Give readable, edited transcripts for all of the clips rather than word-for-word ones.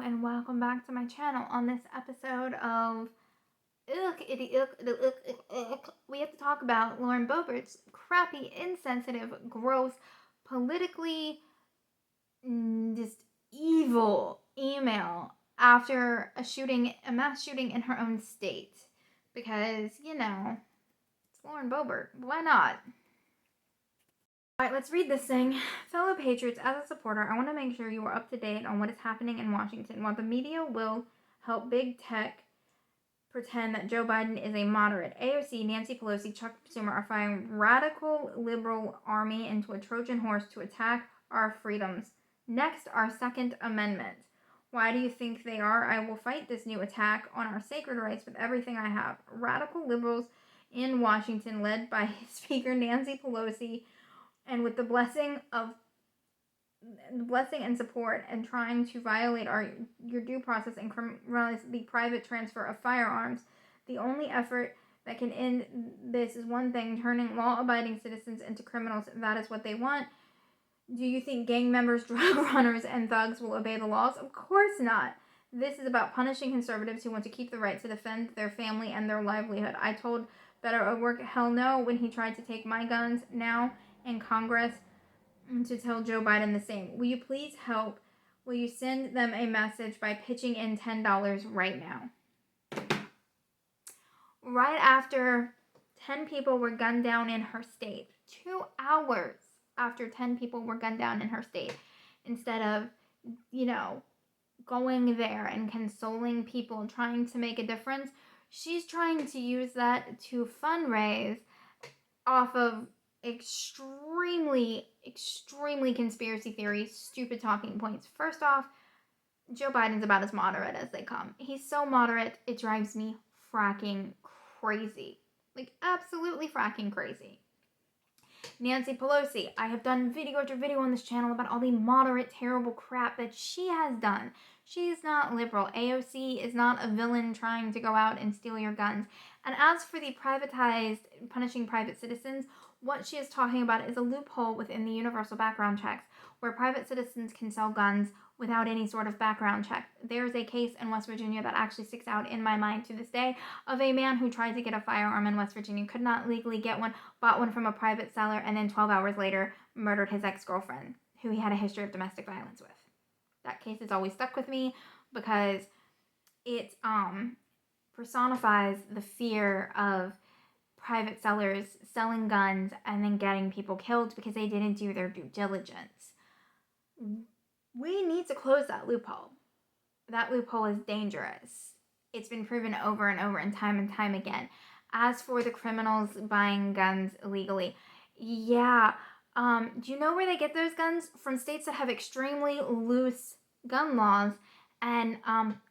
and welcome back to my channel. On this episode of we have to talk about Lauren Bobert's crappy, insensitive, gross, politically just evil email after a mass shooting in her own state. Because, it's Lauren Boebert. Why not? Alright, let's read this thing. Fellow Patriots, as a supporter, I want to make sure you are up to date on what is happening in Washington. While the media will help big tech pretend that Joe Biden is a moderate, AOC, Nancy Pelosi, Chuck Schumer are firing radical liberal army into a Trojan horse to attack our freedoms. Next, our Second Amendment. Why do you think they are? I will fight this new attack on our sacred rights with everything I have. Radical liberals in Washington, led by Speaker Nancy Pelosi, and with the blessing and support, and trying to violate your due process and criminalize the private transfer of firearms. The only effort that can end this is one thing: turning law-abiding citizens into criminals. That is what they want. Do you think gang members, drug runners, and thugs will obey the laws? Of course not. This is about punishing conservatives who want to keep the right to defend their family and their livelihood. I told Beto O'Rourke hell no when he tried to take my guns. Now in Congress to tell Joe Biden the same. Will you please help? Will you send them a message by pitching in $10 right now? Right after 10 people were gunned down in her state, 2 hours after 10 people were gunned down in her state, instead of, going there and consoling people and trying to make a difference, she's trying to use that to fundraise off of extremely conspiracy theory, stupid talking points. First off, Joe Biden's about as moderate as they come. He's so moderate, it drives me fracking crazy. Like, absolutely fracking crazy. Nancy Pelosi, I have done video after video on this channel about all the moderate, terrible crap that she has done. She's not liberal. AOC is not a villain trying to go out and steal your guns. And as for the privatized, punishing private citizens, what she is talking about is a loophole within the universal background checks where private citizens can sell guns without any sort of background check. There's a case in West Virginia that actually sticks out in my mind to this day of a man who tried to get a firearm in West Virginia, could not legally get one, bought one from a private seller, and then 12 hours later murdered his ex-girlfriend, who he had a history of domestic violence with. That case has always stuck with me because it personifies the fear of private sellers selling guns and then getting people killed because they didn't do their due diligence. We need to close that loophole. That loophole is dangerous. It's been proven over and over and time again. As for the criminals buying guns illegally, do you know where they get those guns? From states that have extremely loose gun laws. And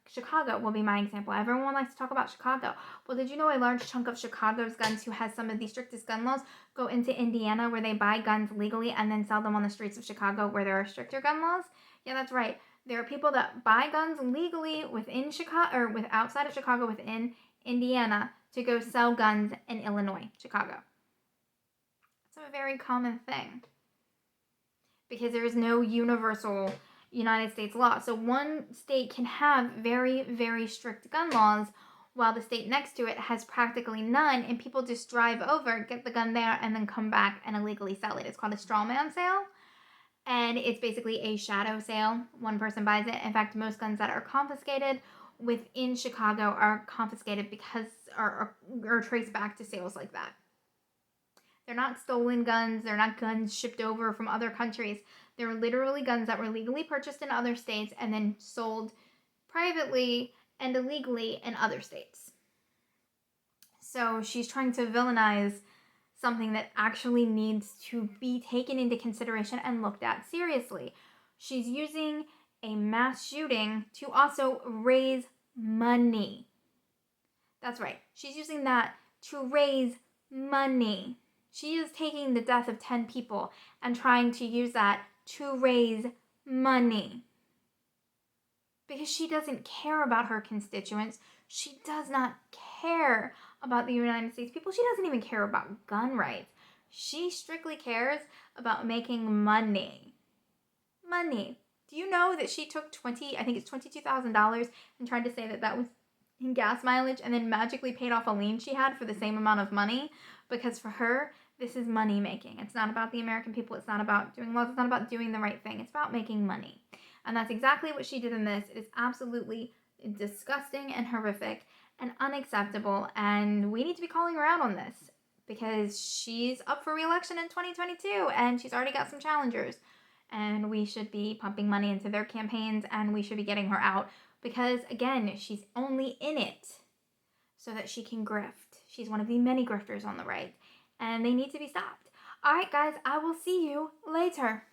Chicago will be my example. Everyone likes to talk about Chicago. Well, did you know a large chunk of Chicago's guns, who has some of the strictest gun laws, go into Indiana, where they buy guns legally and then sell them on the streets of Chicago where there are stricter gun laws? Yeah, that's right. There are people that buy guns legally within Chicago, or outside of Chicago, within Indiana, to go sell guns in Illinois, Chicago. It's a very common thing because there is no universal United States law. So one state can have very, very strict gun laws while the state next to it has practically none, and people just drive over, get the gun there, and then come back and illegally sell it. It's called a straw man sale, and it's basically a shadow sale. One person buys it. In fact, most guns that are confiscated within Chicago are confiscated because are traced back to sales like that. They're not stolen guns. They're not guns shipped over from other countries. They're literally guns that were legally purchased in other states and then sold privately and illegally in other states. So she's trying to villainize something that actually needs to be taken into consideration and looked at seriously. She's using a mass shooting to also raise money. That's right. She's using that to raise money. She is taking the death of 10 people and trying to use that to raise money. Because she doesn't care about her constituents. She does not care about the United States people. She doesn't even care about gun rights. She strictly cares about making money. Money. Do you know that she took I think it's $22,000 and tried to say that that was in gas mileage and then magically paid off a lien she had for the same amount of money? Because for her, this is money making. It's not about the American people. It's not about doing laws. It's not about doing the right thing. It's about making money. And that's exactly what she did in this. It is absolutely disgusting and horrific and unacceptable. And we need to be calling her out on this because she's up for re-election in 2022 and she's already got some challengers. And we should be pumping money into their campaigns and we should be getting her out because, again, she's only in it so that she can grift. She's one of the many grifters on the right and they need to be stopped. All right, guys, I will see you later.